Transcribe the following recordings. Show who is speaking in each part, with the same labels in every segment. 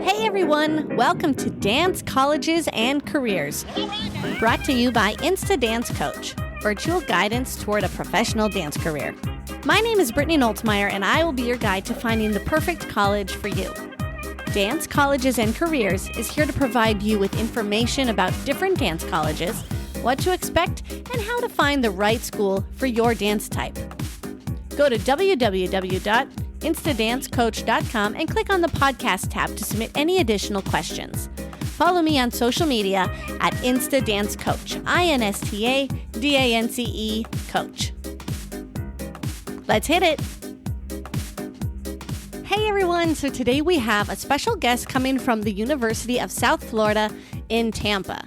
Speaker 1: Hey everyone, welcome to Dance Colleges and Careers, brought to you by Insta Dance Coach, virtual guidance toward a professional dance career. My name is Brittany Noltzmeyer, and I will be your guide to finding the perfect college for you. Dance Colleges and Careers is here to provide you with information about different dance colleges, what to expect, and how to find the right school for your dance type. Go to www.instadancecoach.com and click on the podcast tab to submit any additional questions. Follow me on social media at Insta Dance Coach, INSTADANCE Coach. Let's hit it. Hey everyone, so today we have a special guest coming from the University of South Florida in Tampa.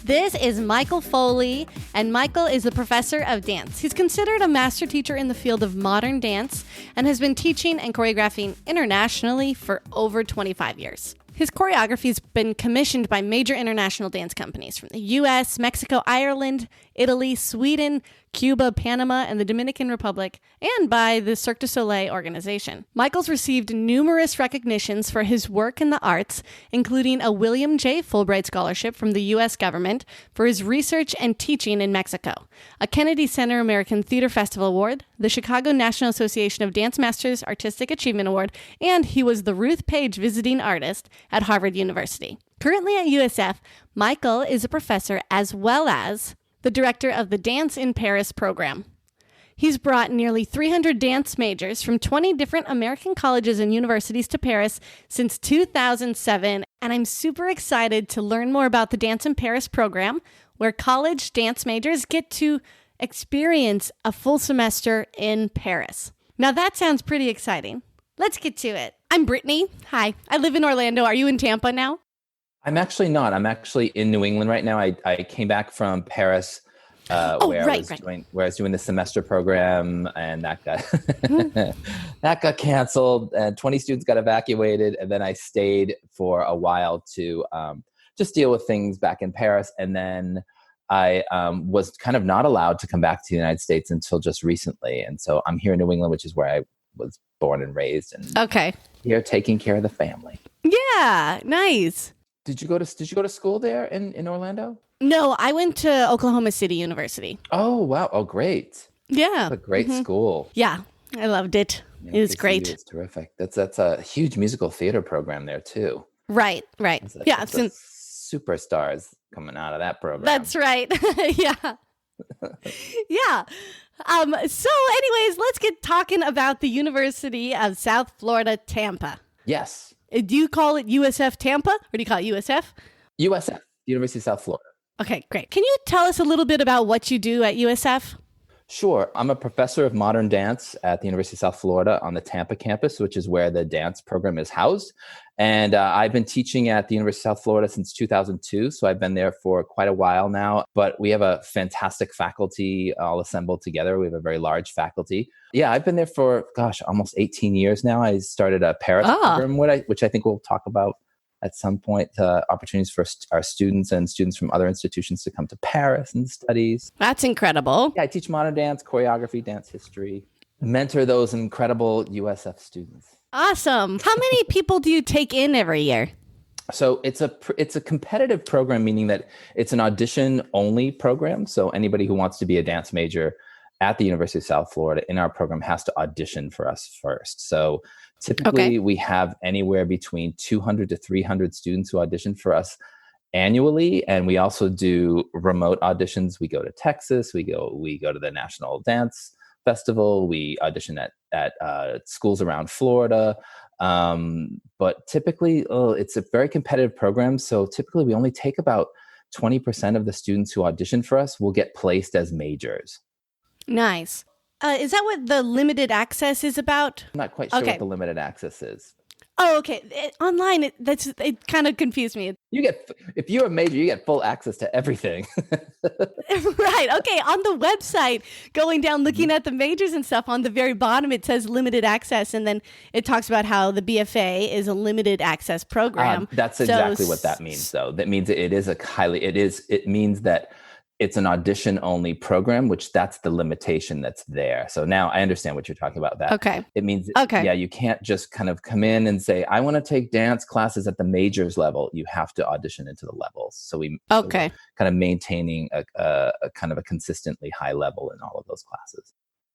Speaker 1: This is Michael Foley, and Michael is a professor of dance. He's considered a master teacher in the field of modern dance and has been teaching and choreographing internationally for over 25 years. His choreography has been commissioned by major international dance companies from the US, Mexico, Ireland, Italy, Sweden, Cuba, Panama, and the Dominican Republic, and by the Cirque du Soleil organization. Michael's received numerous recognitions for his work in the arts, including a William J. Fulbright Scholarship from the U.S. government for his research and teaching in Mexico, a Kennedy Center American Theater Festival Award, the Chicago National Association of Dance Masters Artistic Achievement Award, and he was the Ruth Page Visiting Artist at Harvard University. Currently at USF, Michael is a professor as well as the director of the Dance in Paris program. He's brought nearly 300 dance majors from 20 different American colleges and universities to Paris since 2007, and I'm super excited to learn more about the Dance in Paris program, where college dance majors get to experience a full semester in Paris. Now that sounds pretty exciting. Let's get to it. I'm Brittany. Hi, I live in Orlando. Are you in Tampa now?
Speaker 2: I'm actually not. I'm actually in New England right now. I came back from Paris where I was doing the semester program, and that got that got canceled, and 20 students got evacuated, and then I stayed for a while to just deal with things back in Paris, and then I was kind of not allowed to come back to the United States until just recently, and so I'm here in New England, which is where I was born and raised, and here taking care of the family.
Speaker 1: Yeah, nice.
Speaker 2: Did you go to school there in Orlando?
Speaker 1: No, I went to Oklahoma City University.
Speaker 2: Oh, wow. Oh, great.
Speaker 1: Yeah.
Speaker 2: That's a great school.
Speaker 1: Yeah, I loved it.
Speaker 2: Yeah,
Speaker 1: it was great.
Speaker 2: It's terrific. That's a huge musical theater program there, too.
Speaker 1: Right.
Speaker 2: Yeah. Superstars coming out of that program.
Speaker 1: That's right. Yeah. Yeah. So anyways, let's get talking about the University of South Florida, Tampa.
Speaker 2: Yes.
Speaker 1: Do you call it USF Tampa, or do you call it USF?
Speaker 2: USF, University of South Florida.
Speaker 1: Okay, great. Can you tell us a little bit about what you do at USF?
Speaker 2: Sure. I'm a professor of modern dance at the University of South Florida on the Tampa campus, which is where the dance program is housed. And I've been teaching at the University of South Florida since 2002, so I've been there for quite a while now. But we have a fantastic faculty all assembled together. We have a very large faculty. Yeah, I've been there for, almost 18 years now. I started a Paris program, which I think we'll talk about at some point, opportunities for our students and students from other institutions to come to Paris and studies.
Speaker 1: That's incredible.
Speaker 2: Yeah, I teach modern dance, choreography, dance history, mentor those incredible USF students.
Speaker 1: Awesome. How many people do you take in every year?
Speaker 2: So it's a competitive program, meaning that it's an audition-only program. So anybody who wants to be a dance major at the University of South Florida in our program has to audition for us first. So typically we have anywhere between 200 to 300 students who audition for us annually. And we also do remote auditions. We go to Texas, we go to the National Dance Festival, we audition at schools around Florida. But typically it's a very competitive program. So typically we only take about 20% of the students who audition for us will get placed as majors. Nice.
Speaker 1: Is that what the limited access is about?
Speaker 2: I'm not quite sure what the limited access is.
Speaker 1: Oh, okay. Online, it kind of confused me.
Speaker 2: If you're a major, you get full access to everything.
Speaker 1: Right. Okay. On the website, going down, looking at the majors and stuff, on the very bottom, it says limited access. And then it talks about how the BFA is a limited access program.
Speaker 2: That's exactly what that means, though. That means it means that it's an audition only program, which that's the limitation that's there. So now I understand what you're talking about. That
Speaker 1: Okay.
Speaker 2: it means,
Speaker 1: Okay.
Speaker 2: yeah, you can't just kind of come in and say, I want to take dance classes at the majors level. You have to audition into the levels. So we're kind of maintaining a kind of a consistently high level in all of those classes.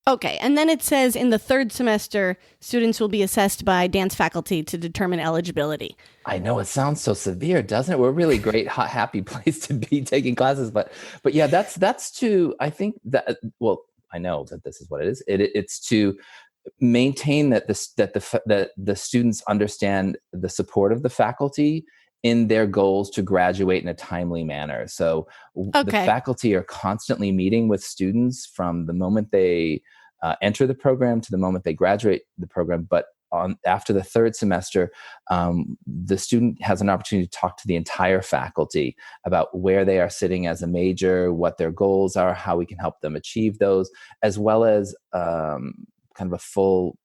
Speaker 1: Okay. And then it says in the third semester, students will be assessed by dance faculty to determine eligibility.
Speaker 2: I know it sounds so severe, doesn't it? We're a really great, happy place to be taking classes. But yeah, that's to, I think that, well, I know that this is what it is. It's to maintain that the students understand the support of the faculty in their goals to graduate in a timely manner. So the faculty are constantly meeting with students from the moment they enter the program to the moment they graduate the program. But after the third semester, the student has an opportunity to talk to the entire faculty about where they are sitting as a major, what their goals are, how we can help them achieve those, as well as kind of a full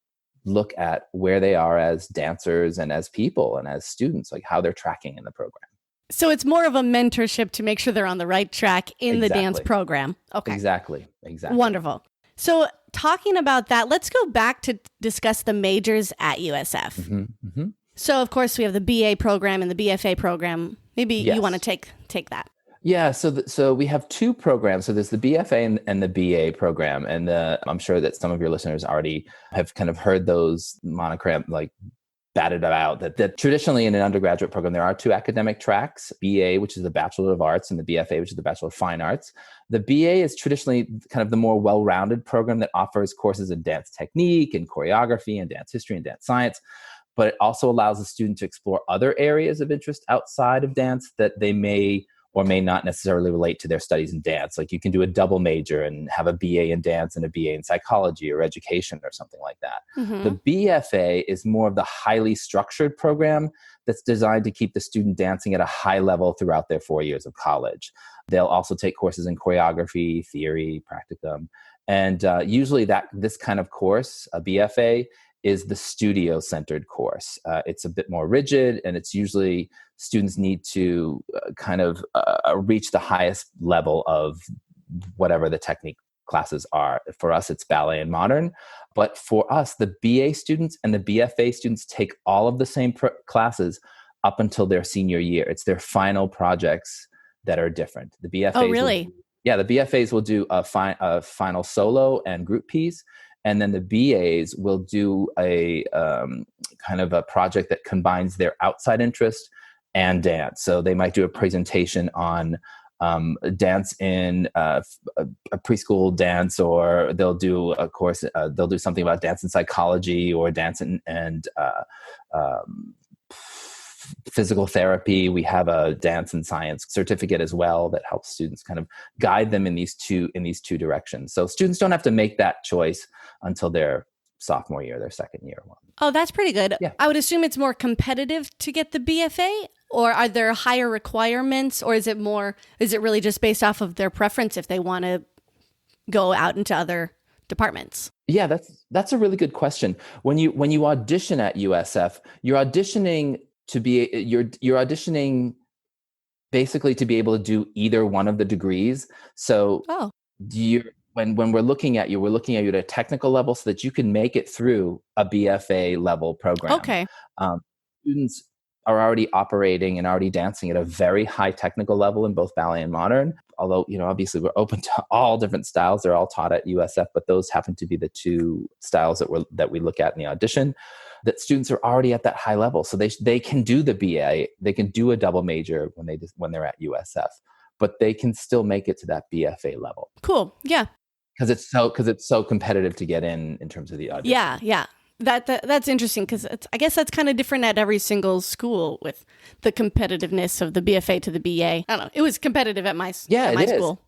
Speaker 2: look at where they are as dancers and as people and as students, like how they're tracking in the program.
Speaker 1: So it's more of a mentorship to make sure they're on the right track in the dance program. Okay.
Speaker 2: Exactly.
Speaker 1: Wonderful. So talking about that, let's go back to discuss the majors at USF.
Speaker 2: Mm-hmm, mm-hmm.
Speaker 1: So of course we have the BA program and the BFA program. Maybe you want to take that.
Speaker 2: Yeah, so we have two programs. So there's the BFA and the BA program, and I'm sure that some of your listeners already have kind of heard those monogram like batted about. That traditionally in an undergraduate program there are two academic tracks: BA, which is the Bachelor of Arts, and the BFA, which is the Bachelor of Fine Arts. The BA is traditionally kind of the more well-rounded program that offers courses in dance technique and choreography and dance history and dance science. But it also allows the student to explore other areas of interest outside of dance that they may or may not necessarily relate to their studies in dance. Like you can do a double major and have a BA in dance and a BA in psychology or education or something like that. Mm-hmm. The BFA is more of the highly structured program that's designed to keep the student dancing at a high level throughout their 4 years of college. They'll also take courses in choreography, theory, practicum. And usually this kind of course, a BFA, is the studio-centered course. It's a bit more rigid, and it's usually students need to kind of reach the highest level of whatever the technique classes are. For us, it's ballet and modern. But for us, the BA students and the BFA students take all of the same classes up until their senior year. It's their final projects that are different. The BFAs
Speaker 1: oh, really?
Speaker 2: The BFAs will do a final solo and group piece. And then the BAs will do a kind of a project that combines their outside interest and dance. So they might do a presentation on dance in a preschool dance, or they'll do a course, they'll do something about dance and psychology or dance and physical therapy. We have a dance and science certificate as well that helps students kind of guide them in these two directions. So students don't have to make that choice until their sophomore year, their second year.
Speaker 1: Oh, that's pretty good.
Speaker 2: Yeah.
Speaker 1: I would assume it's more competitive to get the BFA, or are there higher requirements, or is it really just based off of their preference if they want to go out into other departments?
Speaker 2: Yeah, that's a really good question. When you audition at USF, you're auditioning you're auditioning basically to be able to do either one of the degrees. So when we're looking at you, at a technical level so that you can make it through a BFA level program.
Speaker 1: Okay.
Speaker 2: Students are already operating and already dancing at a very high technical level in both ballet and modern. Although, obviously we're open to all different styles. They're all taught at USF, but those happen to be the two styles that we look at in the audition. That students are already at that high level. So they can do the BA, they can do a double major when they're at USF, but they can still make it to that BFA level.
Speaker 1: Cool. Yeah.
Speaker 2: Because it's so competitive to get in terms of the audition.
Speaker 1: Yeah. That's interesting because I guess that's kind of different at every single school with the competitiveness of the BFA to the BA. I don't know. It was competitive at my school.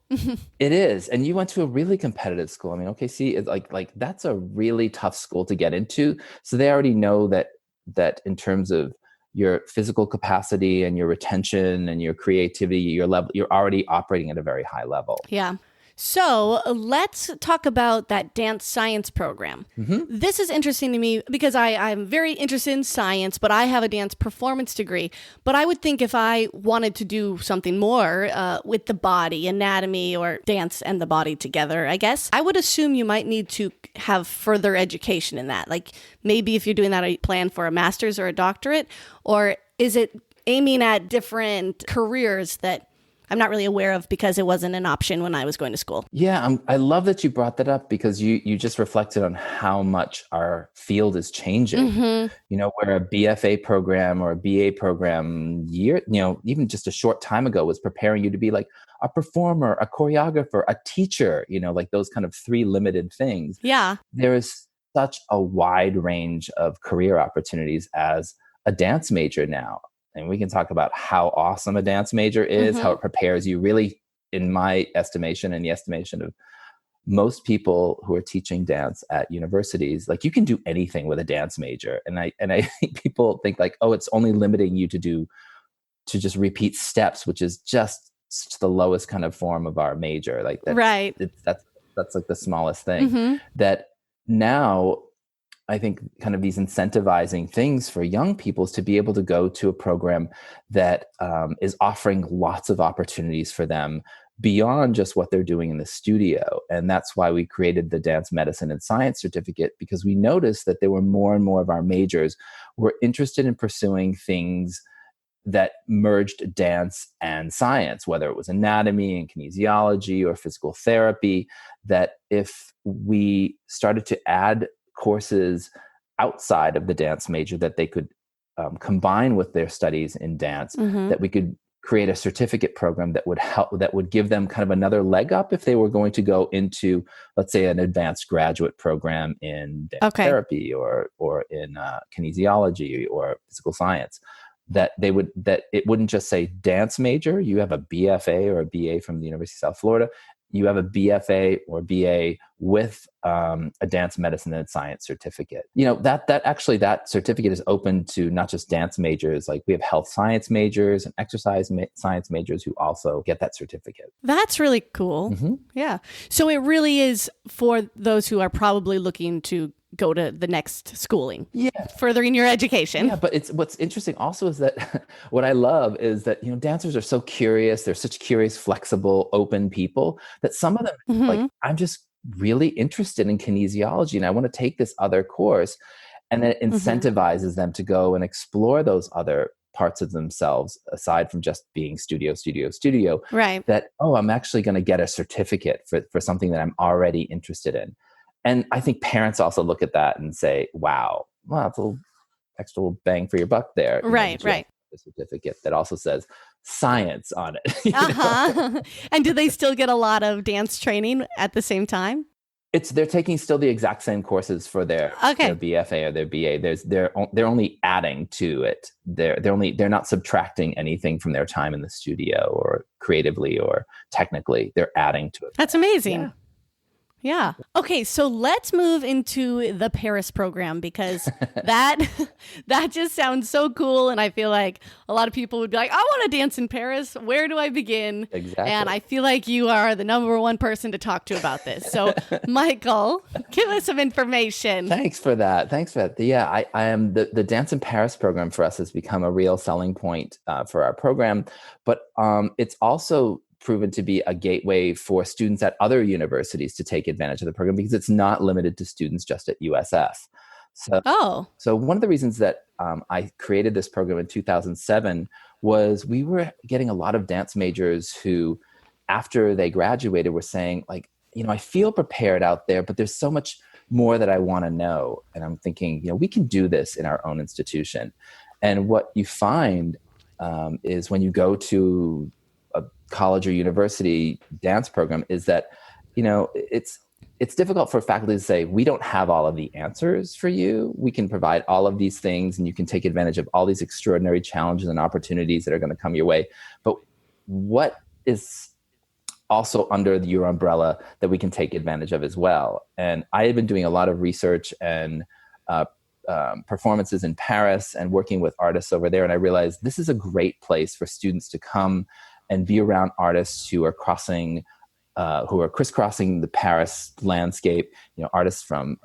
Speaker 2: It is. And you went to a really competitive school. I mean, OKC is like that's a really tough school to get into. So they already know that in terms of your physical capacity and your retention and your creativity, your level, you're already operating at a very high level.
Speaker 1: Yeah. So let's talk about that dance science program. This is interesting to me because I'm very interested in science, but I have a dance performance degree. But I would think if I wanted to do something more with the body, anatomy, or dance and the body together, I guess, I would assume you might need to have further education in that. Like maybe if you're doing that, I plan for a master's or a doctorate, or is it aiming at different careers that I'm not really aware of because it wasn't an option when I was going to school?
Speaker 2: Yeah, I love that you brought that up because you just reflected on how much our field is changing. Where a BFA program or a BA program even just a short time ago was preparing you to be like a performer, a choreographer, a teacher, like those kind of three limited things.
Speaker 1: Yeah.
Speaker 2: There is such a wide range of career opportunities as a dance major now. And we can talk about how awesome a dance major is, how it prepares you really, in my estimation and the estimation of most people who are teaching dance at universities, like you can do anything with a dance major. And I think people think like, oh, it's only limiting you to just repeat steps, which is just the lowest kind of form of our major. Like
Speaker 1: right.
Speaker 2: That's like the smallest thing. That now I think kind of these incentivizing things for young people is to be able to go to a program that is offering lots of opportunities for them beyond just what they're doing in the studio. And that's why we created the Dance Medicine and Science Certificate, because we noticed that there were more and more of our majors were interested in pursuing things that merged dance and science, whether it was anatomy and kinesiology or physical therapy, that if we started to add courses outside of the dance major that they could combine with their studies in dance, that we could create a certificate program that would give them kind of another leg up if they were going to go into, let's say, an advanced graduate program in dance therapy or in kinesiology or physical science. That it wouldn't just say dance major, you have a BFA or a BA from the University of South Florida, you have a BFA or BA with a dance medicine and science certificate. That certificate is open to not just dance majors, like we have health science majors and exercise science majors who also get that certificate.
Speaker 1: That's really cool. Yeah. So it really is for those who are probably looking to go to the next schooling, furthering your education.
Speaker 2: Yeah, but what's interesting also is that what I love is that, dancers are so curious. They're such curious, flexible, open people that some of them like, I'm just really interested in kinesiology and I want to take this other course. And then it incentivizes them to go and explore those other parts of themselves aside from just being studio.
Speaker 1: Right.
Speaker 2: That, I'm actually going to get a certificate for something that I'm already interested in. And I think parents also look at that and say, wow, well, that's a little extra little bang for your buck there.
Speaker 1: Right.
Speaker 2: A certificate that also says science on it.
Speaker 1: And do they still get a lot of dance training at the same time?
Speaker 2: They're taking still the exact same courses for their BFA or their BA. They're only adding to it. They're not subtracting anything from their time in the studio or creatively or technically. They're adding to it.
Speaker 1: That's amazing. Yeah. Okay, so let's move into the Paris program because that just sounds so cool. And I feel like a lot of people would be like, I want to dance in Paris. Where do I begin?
Speaker 2: Exactly.
Speaker 1: And I feel like you are the number one person to talk to about this. So, Michael, give us some information.
Speaker 2: Thanks for that. Yeah, I am the Dance in Paris program for us has become a real selling point for our program. But it's also proven to be a gateway for students at other universities to take advantage of the program because it's not limited to students just at USF. So one of the reasons that I created this program in 2007 was we were getting a lot of dance majors who, after they graduated, were saying like, I feel prepared out there, but there's so much more that I want to know. And I'm thinking, we can do this in our own institution. And what you find is when you go to a college or university dance program is that, it's difficult for faculty to say, we don't have all of the answers for you. We can provide all of these things and you can take advantage of all these extraordinary challenges and opportunities that are going to come your way. But what is also under your umbrella that we can take advantage of as well? And I have been doing a lot of research and performances in Paris and working with artists over there. And I realized this is a great place for students to come and be around artists who are crossing who are crisscrossing the Paris landscape, artists from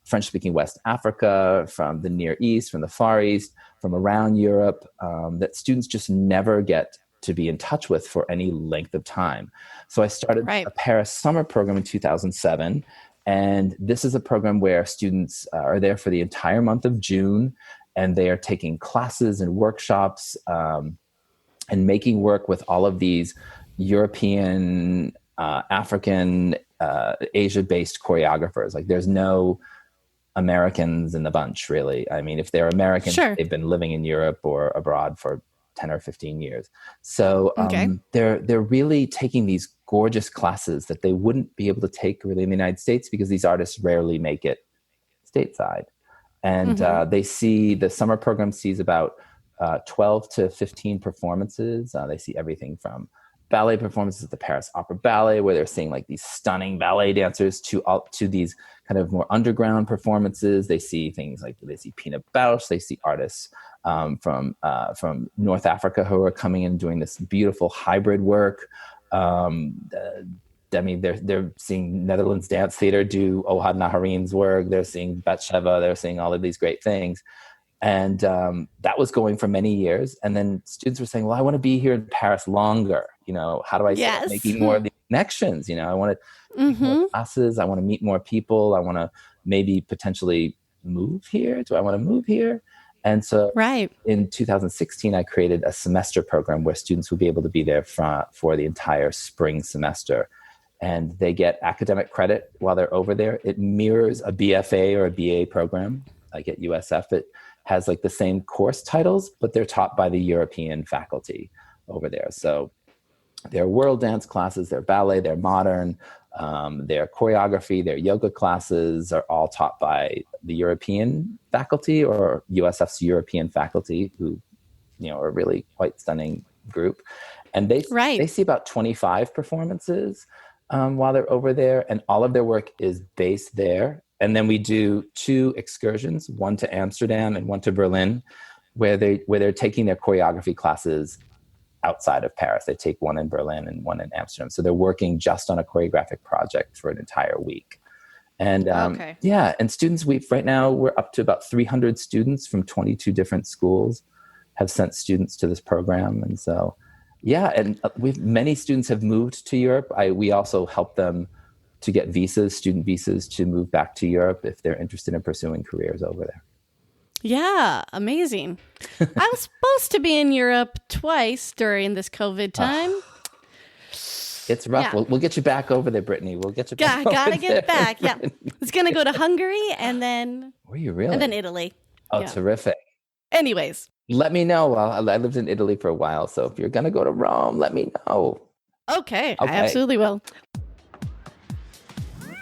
Speaker 2: French-speaking West Africa, from the Near East, from the Far East, from around Europe, that students just never get to be in touch with for any length of time. So I started a Paris summer program in 2007. And this is a program where students are there for the entire month of June, and they are taking classes and workshops and making work with all of these European, African, Asia-based choreographers. Like, there's no Americans in the bunch, really. I mean, if they're Americans, they've been living in Europe or abroad for 10 or 15 years. So they're really taking these gorgeous classes that they wouldn't be able to take really in the United States, because these artists rarely make it stateside. And the summer program sees about 12 to 15 performances. They see everything from ballet performances at the Paris Opera Ballet, where they're seeing like these stunning ballet dancers, to these kind of more underground performances. They see things like, they see Pina Bausch, they see artists from North Africa who are coming in doing this beautiful hybrid work. They're seeing Netherlands Dance Theater do Ohad Naharim's work. They're seeing Batsheva. They're seeing all of these great things. And that was going for many years. And then students were saying, well, I want to be here in Paris longer. How do I start making more of these connections? I want to take more classes. I want to meet more people. I want to maybe potentially move here. Do I want to move here? And so in 2016, I created a semester program where students would be able to be there for the entire spring semester. And they get academic credit while they're over there. It mirrors a BFA or a BA program, like at USF. It has like the same course titles, but they're taught by the European faculty over there. So their world dance classes, their ballet, their modern, their choreography, their yoga classes are all taught by the European faculty, or USF's European faculty, who, are a really quite stunning group. And they see about 25 performances while they're over there, and all of their work is based there. And then we do 2 excursions, one to Amsterdam and one to Berlin, where they're taking their choreography classes outside of Paris. They take one in Berlin and one in Amsterdam. So they're working just on a choreographic project for an entire week. And and students, right now we're up to about 300 students from 22 different schools have sent students to this program. And so, and many students have moved to Europe. We also help them to get student visas to move back to Europe if they're interested in pursuing careers over there.
Speaker 1: Yeah, amazing. I was supposed to be in Europe twice during this COVID time.
Speaker 2: It's rough. Yeah. We'll get you back over there, Brittany. We'll get you back
Speaker 1: gotta get back. Yeah. I was going to go to Hungary and then...
Speaker 2: Were you really?
Speaker 1: And then Italy.
Speaker 2: Oh, terrific.
Speaker 1: Anyways.
Speaker 2: Let me know. I lived in Italy for a while, so if you're going to go to Rome, let me know.
Speaker 1: Okay. I absolutely will.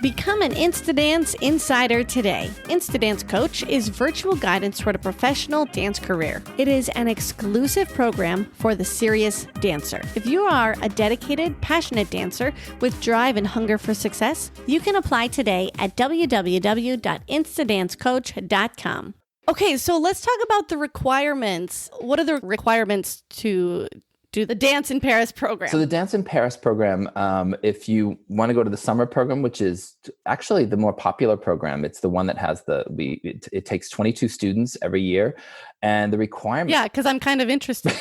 Speaker 1: Become an Instadance insider today. Instadance Coach is virtual guidance toward a professional dance career. It is an exclusive program for the serious dancer. If you are a dedicated, passionate dancer with drive and hunger for success, you can apply today at www.instadancecoach.com. Okay, so let's talk about the requirements. What are the requirements to do the Dance in Paris program?
Speaker 2: So the Dance in Paris program, if you want to go to the summer program, which is actually the more popular program, it's the one that has it takes 22 students every year. And the requirement...
Speaker 1: Yeah, because I'm kind of interested.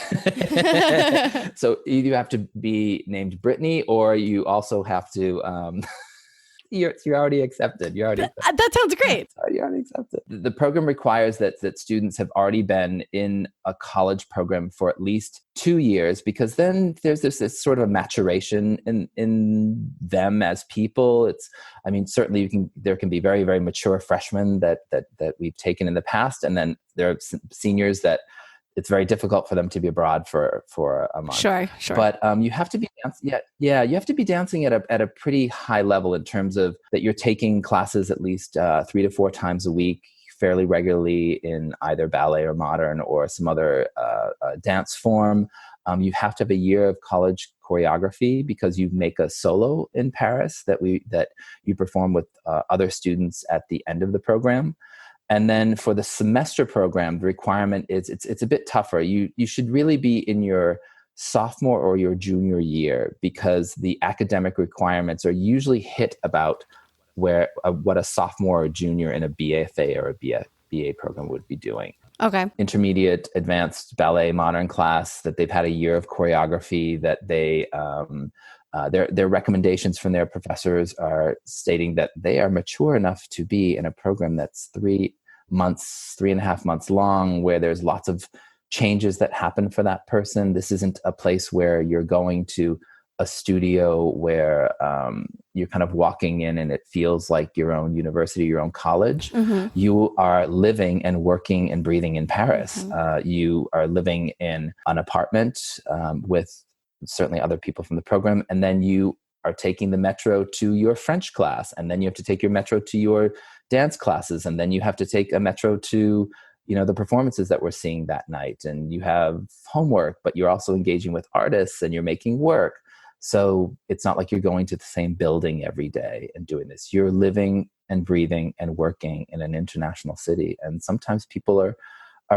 Speaker 2: So you have to be named Brittany, or you also have to... You're already accepted.
Speaker 1: That sounds great.
Speaker 2: You're already accepted. The program requires that students have already been in a college program for at least 2 years, because then there's this sort of a maturation in them as people. Certainly there can be very, very mature freshmen that we've taken in the past, and then there are seniors that it's very difficult for them to be abroad for a month.
Speaker 1: Sure.
Speaker 2: But you have to be dancing. You have to be dancing at a pretty high level in terms of that you're taking classes at least 3 to 4 times a week, fairly regularly, in either ballet or modern or some other dance form. You have to have a year of college choreography, because you make a solo in Paris that you perform with other students at the end of the program. And then for the semester program, the requirement is it's a bit tougher. You should really be in your sophomore or your junior year, because the academic requirements are usually hit about where what a sophomore or junior in a BFA or a BA program would be doing.
Speaker 1: Okay.
Speaker 2: Intermediate, advanced ballet, modern class, that they've had a year of choreography, that they their recommendations from their professors are stating that they are mature enough to be in a program that's 3.5 months long, where there's lots of changes that happen for that person. This isn't a place where you're going to a studio where you're kind of walking in and it feels like your own university, your own college.
Speaker 1: Mm-hmm.
Speaker 2: You are living and working and breathing in Paris.
Speaker 1: Mm-hmm.
Speaker 2: You are living in an apartment with certainly other people from the program. And then you are taking the metro to your French class. And then you have to take your metro to your dance classes. And then you have to take a metro to, the performances that we're seeing that night. And you have homework, but you're also engaging with artists and you're making work. So it's not like you're going to the same building every day and doing this. You're living and breathing and working in an international city. And sometimes people are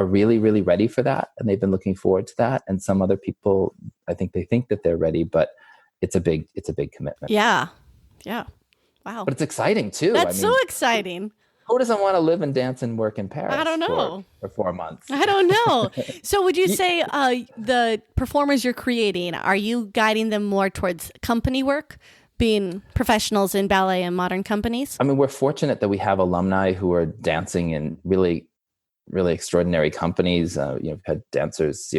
Speaker 2: really, really ready for that. And they've been looking forward to that. And some other people, I think they think that they're ready, but it's a big commitment.
Speaker 1: Yeah. Yeah. Wow.
Speaker 2: But it's exciting too.
Speaker 1: That's so exciting.
Speaker 2: Who doesn't want to live and dance and work in Paris?
Speaker 1: I don't know.
Speaker 2: For 4 months.
Speaker 1: I don't know. So would you say the performers you're creating, are you guiding them more towards company work, being professionals in ballet and modern companies?
Speaker 2: I mean, we're fortunate that we have alumni who are dancing in really, really extraordinary companies. We've had dancers,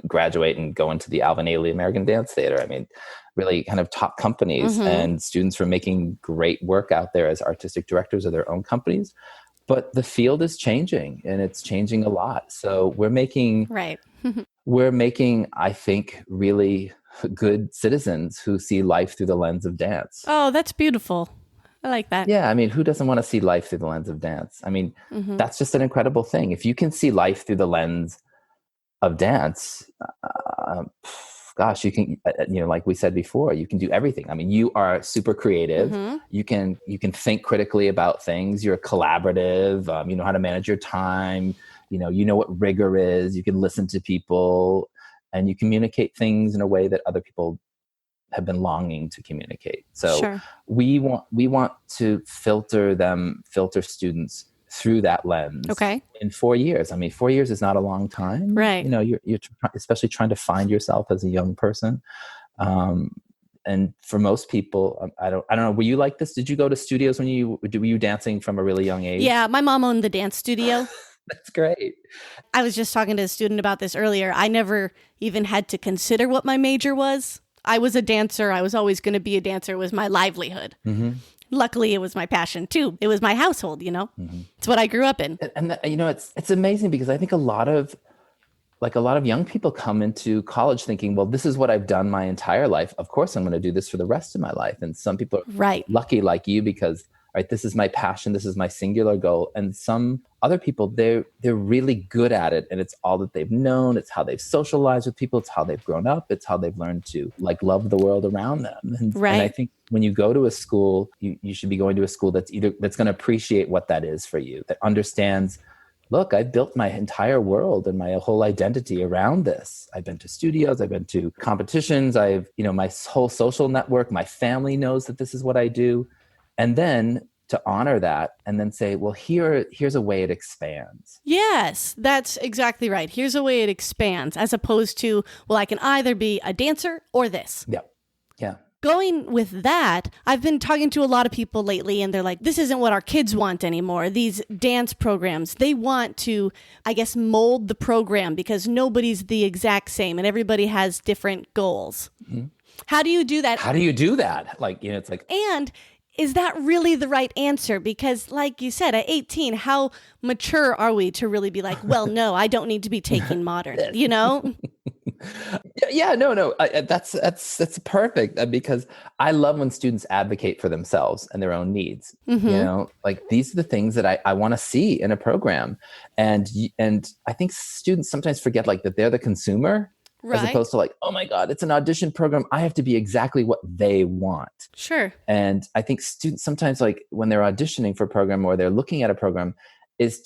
Speaker 2: graduate and go into the Alvin Ailey American Dance Theater. I mean, really kind of top companies,
Speaker 1: mm-hmm.
Speaker 2: and students who are making great work out there as artistic directors of their own companies. But the field is changing, and it's changing a lot. So we're making, I think, really good citizens who see life through the lens of dance.
Speaker 1: Oh, that's beautiful. I like that.
Speaker 2: Yeah. I mean, who doesn't want to see life through the lens of dance? I mean,
Speaker 1: mm-hmm.
Speaker 2: that's just an incredible thing. If you can see life through the lens of dance, gosh, you can, like we said before, you can do everything. I mean, you are super creative.
Speaker 1: Mm-hmm.
Speaker 2: You can think critically about things. You're collaborative. You know how to manage your time. You know what rigor is. You can listen to people, and you communicate things in a way that other people have been longing to communicate. So
Speaker 1: sure.
Speaker 2: we want to filter students through that lens.
Speaker 1: Okay.
Speaker 2: In 4 years. I mean, 4 years is not a long time.
Speaker 1: Right.
Speaker 2: You're especially trying to find yourself as a young person. And for most people, I don't know. Were you like this? Did you go to studios were you dancing from a really young age?
Speaker 1: Yeah. My mom owned the dance studio.
Speaker 2: That's great.
Speaker 1: I was just talking to a student about this earlier. I never even had to consider what my major was. I was a dancer. I was always going to be a dancer. It was my livelihood.
Speaker 2: Mm-hmm.
Speaker 1: Luckily, it was my passion too. It was my household,
Speaker 2: Mm-hmm.
Speaker 1: It's what I grew up in.
Speaker 2: And it's amazing, because I think a lot of young people come into college thinking, well, this is what I've done my entire life. Of course, I'm going to do this for the rest of my life. And some people are lucky like you, because this is my passion. This is my singular goal. And some other people, they're really good at it. And it's all that they've known. It's how they've socialized with people. It's how they've grown up. It's how they've learned to love the world around them. And I think when you go to a school, you should be going to a school that's going to appreciate what that is for you, that understands, look, I've built my entire world and my whole identity around this. I've been to studios, I've been to competitions, my whole social network, my family knows that this is what I do. And then to honor that and then say, well, here's a way it expands.
Speaker 1: Yes, that's exactly right. Here's a way it expands, as opposed to, well, I can either be a dancer or this.
Speaker 2: Yeah. Yeah.
Speaker 1: Going with that, I've been talking to a lot of people lately, and they're like, this isn't what our kids want anymore. These dance programs, they want to, I guess, mold the program, because nobody's the exact same and everybody has different goals. Mm-hmm. How do you do that?
Speaker 2: It's like...
Speaker 1: And is that really the right answer? Because like you said, at 18, how mature are we to really be like, well, no, I don't need to be taking modern,
Speaker 2: Yeah, no. That's perfect, because I love when students advocate for themselves and their own needs.
Speaker 1: Mm-hmm.
Speaker 2: These are the things that I want to see in a program. And I think students sometimes forget that they're the consumer. Right. As opposed to oh my God, it's an audition program. I have to be exactly what they want.
Speaker 1: Sure.
Speaker 2: And I think students sometimes when they're auditioning for a program or they're looking at a program is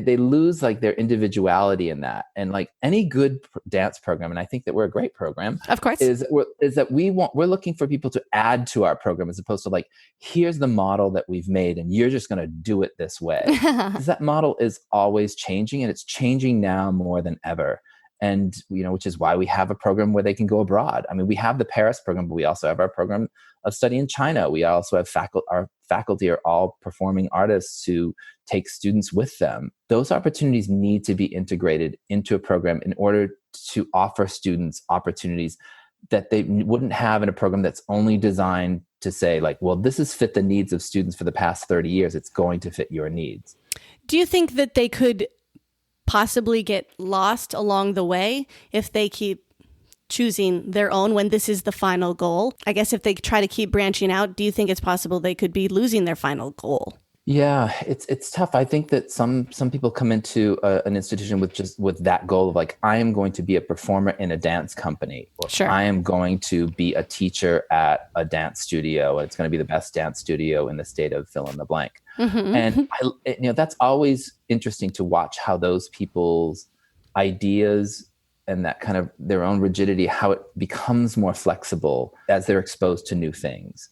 Speaker 2: they lose like their individuality in that. And like any good dance program, and I think that we're a great program,
Speaker 1: Of course.
Speaker 2: is that we're looking for people to add to our program, as opposed to like, here's the model that we've made and you're just going to do it this way. Because that model is always changing, and it's changing now more than ever. And, which is why we have a program where they can go abroad. I mean, we have the Paris program, but we also have our program of study in China. We also have our faculty are all performing artists who take students with them. Those opportunities need to be integrated into a program in order to offer students opportunities that they wouldn't have in a program that's only designed to say like, well, this has fit the needs of students for the past 30 years. It's going to fit your needs.
Speaker 1: Do you think that they could possibly get lost along the way if they keep choosing their own when this is the final goal? I guess if they try to keep branching out, do you think it's possible they could be losing their final goal?
Speaker 2: Yeah, it's tough. I think that some people come into an institution with that goal of like, I am going to be a performer in a dance company, or
Speaker 1: Sure.
Speaker 2: I am going to be a teacher at a dance studio. It's going to be the best dance studio in the state of fill in the blank.
Speaker 1: Mm-hmm.
Speaker 2: And that's always interesting to watch how those people's ideas and that kind of their own rigidity, how it becomes more flexible as they're exposed to new things.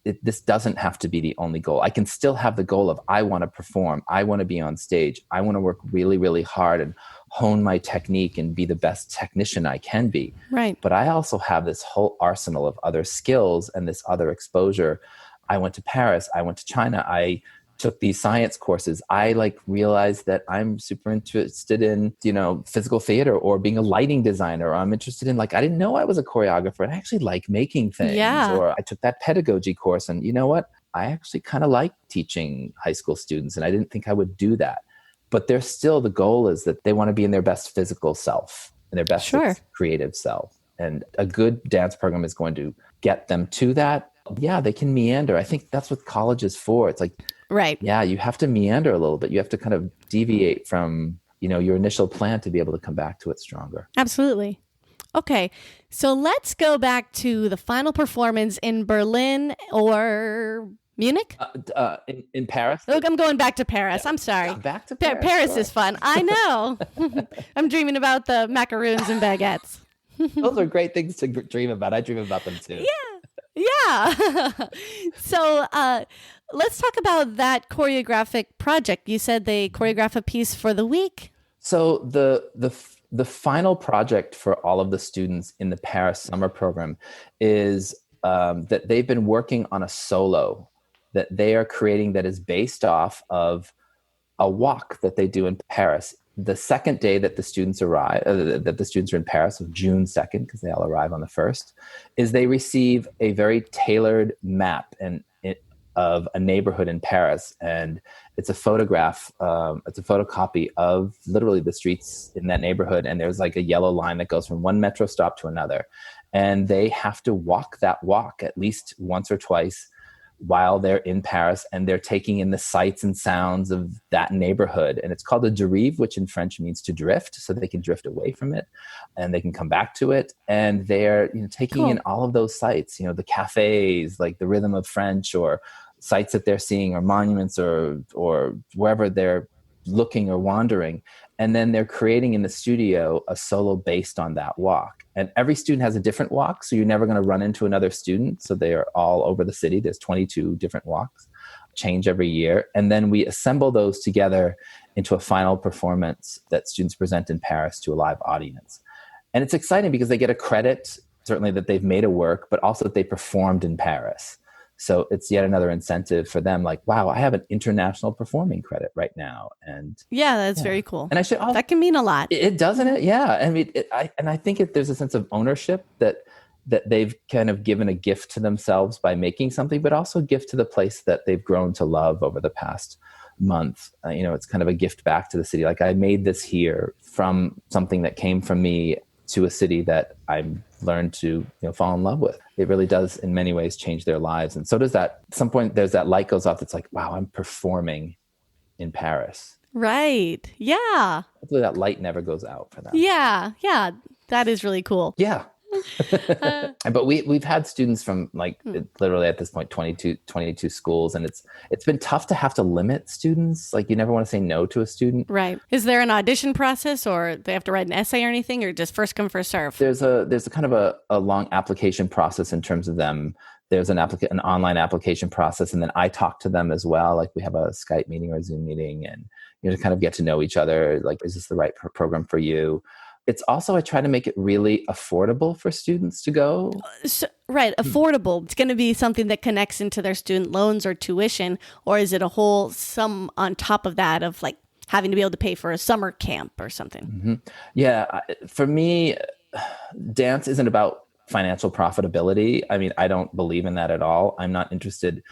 Speaker 2: This doesn't have to be the only goal. I can still have the goal of, I want to perform. I want to be on stage. I want to work really, really hard and hone my technique and be the best technician I can be.
Speaker 1: Right.
Speaker 2: But I also have this whole arsenal of other skills and this other exposure. I went to Paris. I went to China. I took these science courses. I realized that I'm super interested in, physical theater or being a lighting designer. Or I'm interested in I didn't know I was a choreographer and I actually like making things.
Speaker 1: Yeah.
Speaker 2: Or I took that pedagogy course and you know what? I actually kind of like teaching high school students and I didn't think I would do that. But there's still, the goal is that they want to be in their best physical self and their best creative self. And a good dance program is going to get them to that. Yeah, they can meander. I think that's what college is for. It's like,
Speaker 1: right.
Speaker 2: Yeah, you have to meander a little bit. You have to kind of deviate from, your initial plan to be able to come back to it stronger.
Speaker 1: Absolutely. Okay, so let's go back to the final performance in Berlin or Munich?
Speaker 2: In Paris?
Speaker 1: Look, I'm going back to Paris. I'm sorry.
Speaker 2: Yeah, back to Paris.
Speaker 1: Paris is fun. I know. I'm dreaming about the macaroons and baguettes.
Speaker 2: Those are great things to dream about. I dream about them too.
Speaker 1: Yeah. So let's talk about that choreographic project. You said they choreograph a piece for the week.
Speaker 2: So the final project for all of the students in the Paris summer program is that they've been working on a solo that they are creating that is based off of a walk that they do in Paris. The second day that the students arrive, that the students are in Paris, of June 2nd, because they all arrive on the 1st, is they receive a very tailored map of a neighborhood in Paris. And it's a photograph, it's a photocopy of literally the streets in that neighborhood. And there's a yellow line that goes from one metro stop to another. And they have to walk that walk at least once or twice while they're in Paris, and they're taking in the sights and sounds of that neighborhood. And it's called a dérive, which in French means to drift, so they can drift away from it and they can come back to it. And they're taking in all of those sights, the cafes, like the rhythm of French, or sites that they're seeing, or monuments, or wherever they're looking or wandering. And then they're creating in the studio a solo based on that walk. And every student has a different walk, so you're never going to run into another student. So they are all over the city. There's 22 different walks, change every year. And then we assemble those together into a final performance that students present in Paris to a live audience. And it's exciting because they get a credit, certainly that they've made a work, but also that they performed in Paris. So it's yet another incentive for them. Wow, I have an international performing credit right now, and
Speaker 1: that's very cool.
Speaker 2: And
Speaker 1: that can mean a lot.
Speaker 2: It doesn't it? Yeah, I mean, I think there's a sense of ownership that they've kind of given a gift to themselves by making something, but also a gift to the place that they've grown to love over the past month. It's kind of a gift back to the city. I made this here from something that came from me to a city that I've learned to fall in love with. It really does in many ways change their lives. And so does that. At some point there's that light goes off that's wow, I'm performing in Paris.
Speaker 1: Right. Yeah.
Speaker 2: Hopefully that light never goes out for them.
Speaker 1: Yeah. That is really cool.
Speaker 2: Yeah. But we've had students from literally at this point 22 schools, and it's been tough to have to limit students. Like, you never want to say no to a student.
Speaker 1: Right. Is there an audition process, or they have to write an essay or anything, or just first come, first serve?
Speaker 2: There's a kind of a long application process in terms of them. There's an online application process, and then I talk to them as well. Like, we have a Skype meeting or a Zoom meeting, and to kind of get to know each other. Like, is this the right program for you? It's also, I try to make it really affordable for students to go.
Speaker 1: Right. Affordable. It's going to be something that connects into their student loans or tuition, or is it a whole sum on top of that of like having to be able to pay for a summer camp or something?
Speaker 2: Mm-hmm. Yeah. For me, dance isn't about financial profitability. I mean, I don't believe in that at all. I'm not interested.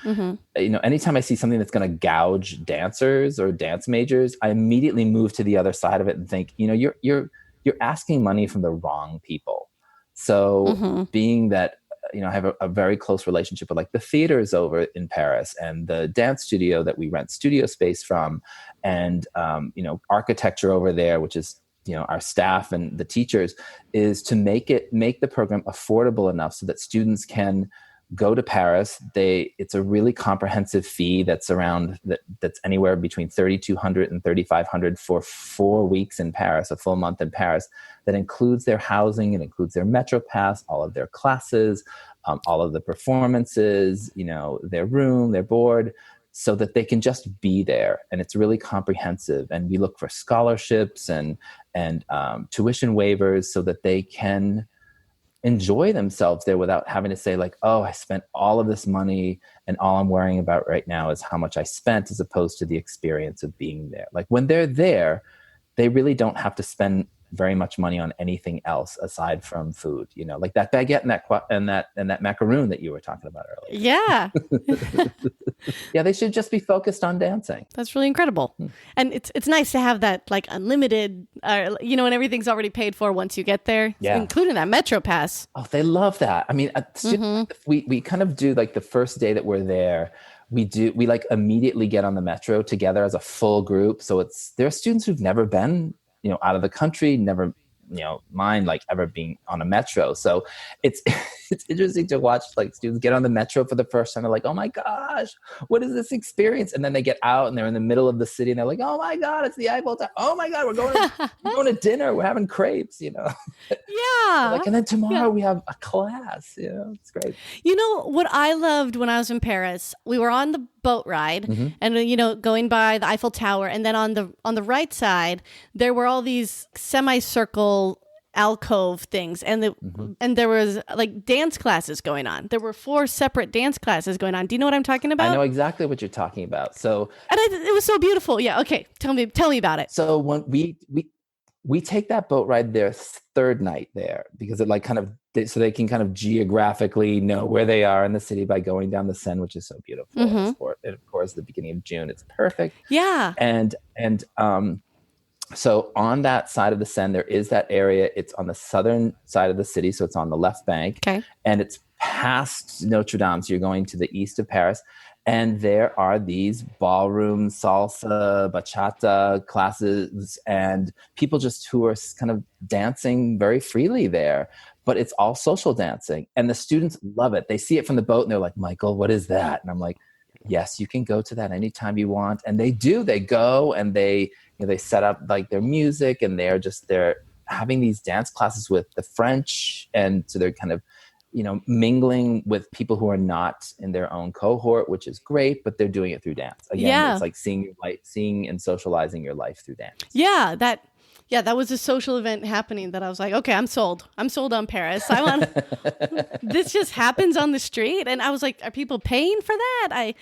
Speaker 2: Anytime I see something that's going to gouge dancers or dance majors, I immediately move to the other side of it and think, you're asking money from the wrong people. So being that, I have a very close relationship with like the theaters over in Paris and the dance studio that we rent studio space from, and, architecture over there, which is, our staff and the teachers, is to make the program affordable enough so that students can go to Paris. It's a really comprehensive fee that's anywhere between $3,200 and $3,500 for 4 weeks in Paris, a full month in Paris. That includes their housing, it includes their Metro Pass, all of their classes, all of the performances, their room, their board, so that they can just be there. And it's really comprehensive. And we look for scholarships and tuition waivers so that they can enjoy themselves there without having to say like, oh, I spent all of this money and all I'm worrying about right now is how much I spent, as opposed to the experience of being there. Like, when they're there, they really don't have to spend very much money on anything else aside from food, like that baguette and that macaroon that you were talking about earlier.
Speaker 1: Yeah.
Speaker 2: Yeah, they should just be focused on dancing.
Speaker 1: That's really incredible. And it's nice to have that like unlimited, and everything's already paid for once you get there, including that Metro Pass.
Speaker 2: Oh, they love that. I mean, we kind of do like the first day that we're there, we like immediately get on the Metro together as a full group. So there are students who've never been out of the country, never, mind like ever being on a Metro. So it's interesting to watch like students get on the Metro for the first time. They're like, oh my gosh, what is this experience? And then they get out and they're in the middle of the city and they're like, oh my God, it's the Eiffel Tower. Oh my God, we're going to dinner. We're having crepes,
Speaker 1: Yeah.
Speaker 2: Like, and then tomorrow we have a class, it's great.
Speaker 1: What I loved when I was in Paris, we were on the boat ride and, going by the Eiffel Tower. And then on the right side, there were all these semicircle alcove things, and and there was like dance classes going on. There were 4 separate dance classes going on. Do you know what I'm talking about?
Speaker 2: I know exactly what you're talking about. So,
Speaker 1: and it was so beautiful. Yeah. Okay. Tell me about it.
Speaker 2: So when we take that boat ride their third night there, because it like kind of, so they can kind of geographically know where they are in the city by going down the Seine, which is so beautiful. And of course, the beginning of June, it's perfect.
Speaker 1: Yeah.
Speaker 2: And so on that side of the Seine, there is that area. It's on the southern side of the city, so it's on the left bank.
Speaker 1: Okay.
Speaker 2: And it's past Notre Dame, so you're going to the east of Paris. And there are these ballroom, salsa, bachata classes, and people just who are kind of dancing very freely there. But it's all social dancing. And the students love it. They see it from the boat and they're like, Michael, what is that? And I'm like, yes, you can go to that anytime you want. And they do. They go and they set up like their music, and they're having these dance classes with the French. And so they're kind of, mingling with people who are not in their own cohort, which is great, but they're doing it through dance. Again, it's like seeing and socializing your life through dance.
Speaker 1: Yeah, that was a social event happening that I was like, okay, I'm sold on Paris. I want this just happens on the street. And I was like, are people paying for that? I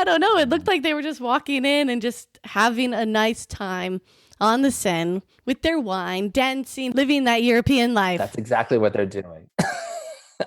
Speaker 1: don't know. It looked like they were just walking in and just having a nice time on the Seine with their wine, dancing, living that European life.
Speaker 2: That's exactly what they're doing.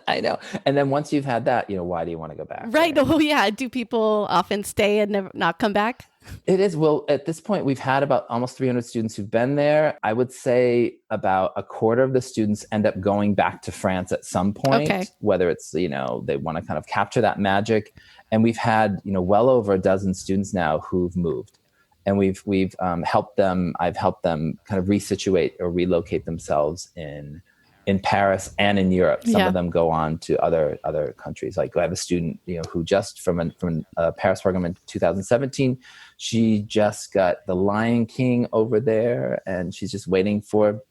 Speaker 2: I know. And then once you've had that, why do you want to go back?
Speaker 1: Right. Oh, yeah. Do people often stay and not come back?
Speaker 2: It is. Well, at this point, we've had about almost 300 students who've been there. I would say about a quarter of the students end up going back to France at some point, whether it's, they want to kind of capture that magic. And we've had, well over a dozen students now who've moved. And we've helped them. I've helped them kind of resituate or relocate themselves in in Paris and in Europe. Some
Speaker 1: Yeah.
Speaker 2: of them go on to other countries. Like I have a student, who just from a Paris program in 2017, she just got The Lion King over there, and she's just waiting for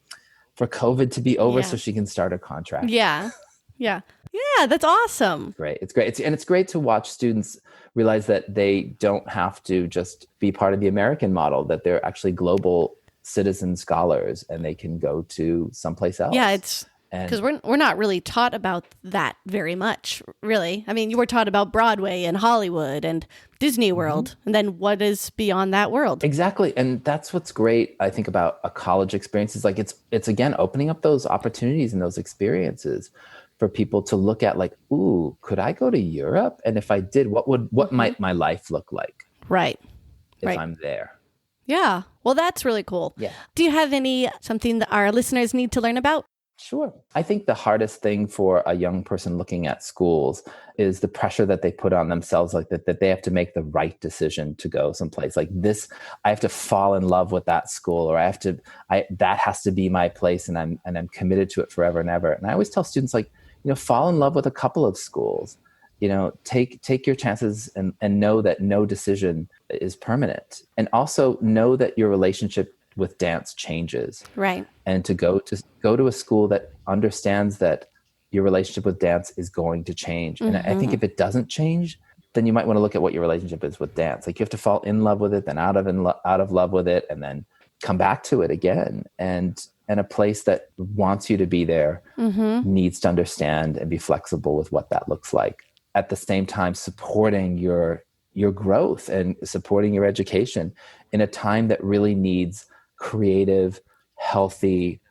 Speaker 2: COVID to be over so she can start her contract.
Speaker 1: Yeah. Yeah. Yeah, that's awesome.
Speaker 2: Great. It's great. It's great to watch students realize that they don't have to just be part of the American model, that they're actually global citizen scholars and they can go to someplace else.
Speaker 1: Yeah, it's because we're not really taught about that very much, really. I mean, you were taught about Broadway and Hollywood and Disney World, and then what is beyond that world?
Speaker 2: Exactly. And that's what's great, I think, about a college experience is like it's again opening up those opportunities and those experiences for people to look at, like, ooh, could I go to Europe? And if I did, what might my life look like?
Speaker 1: Right.
Speaker 2: If I'm there.
Speaker 1: Yeah. Well, that's really cool.
Speaker 2: Yeah.
Speaker 1: Do you have something that our listeners need to learn about?
Speaker 2: Sure. I think the hardest thing for a young person looking at schools is the pressure that they put on themselves, like that they have to make the right decision to go someplace like this. I have to fall in love with that school, or that has to be my place, and I'm committed to it forever and ever. And I always tell students, like, fall in love with a couple of schools. Take your chances and know that no decision is permanent. And also know that your relationship with dance changes.
Speaker 1: Right.
Speaker 2: And to go to a school that understands that your relationship with dance is going to change. And I think if it doesn't change, then you might want to look at what your relationship is with dance. Like, you have to fall in love with it, then out of love with it, and then come back to it again. And a place that wants you to be there needs to understand and be flexible with what that looks like. At the same time, supporting your growth and supporting your education in a time that really needs creative, healthy,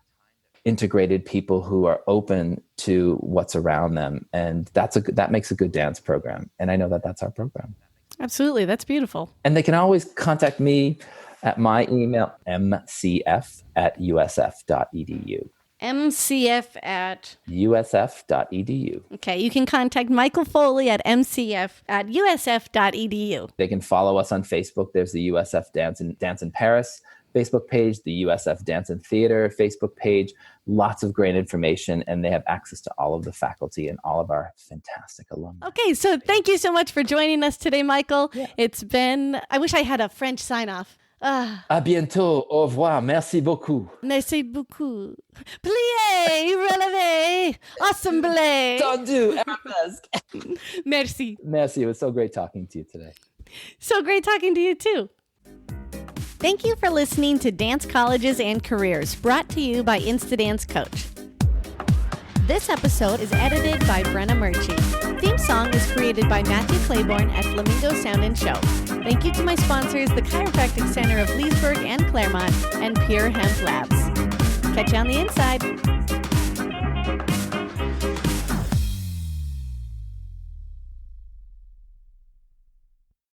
Speaker 2: integrated people who are open to what's around them. And that makes a good dance program. And I know that that's our program.
Speaker 1: Absolutely. That's beautiful.
Speaker 2: And they can always contact me at my email, mcf@usf.edu.
Speaker 1: mcf@usf.edu.
Speaker 2: Okay,
Speaker 1: you can contact Michael Foley at mcf@usf.edu.
Speaker 2: They can follow us on Facebook. There's the USF Dance in Paris Facebook page, the USF Dance and Theater Facebook page. Lots of great information, and they have access to all of the faculty and all of our fantastic alumni.
Speaker 1: Okay, so thank you so much for joining us today, Michael. Yeah. I wish I had a French sign-off.
Speaker 2: À bientôt. Au revoir. Merci beaucoup.
Speaker 1: Merci beaucoup. Plié, relevé, assemblé.
Speaker 2: Tendu, arabesque.
Speaker 1: Merci.
Speaker 2: Merci. It was so great talking to you today.
Speaker 1: So great talking to you, too. Thank you for listening to Dance Colleges and Careers, brought to you by Instadance Coach. This episode is edited by Brenna Murchie. Theme song is created by Matthew Claiborne at Flamingo Sound and Show. Thank you to my sponsors, the Chiropractic Center of Leesburg and Claremont, and Pure Hemp Labs. Catch you on the inside.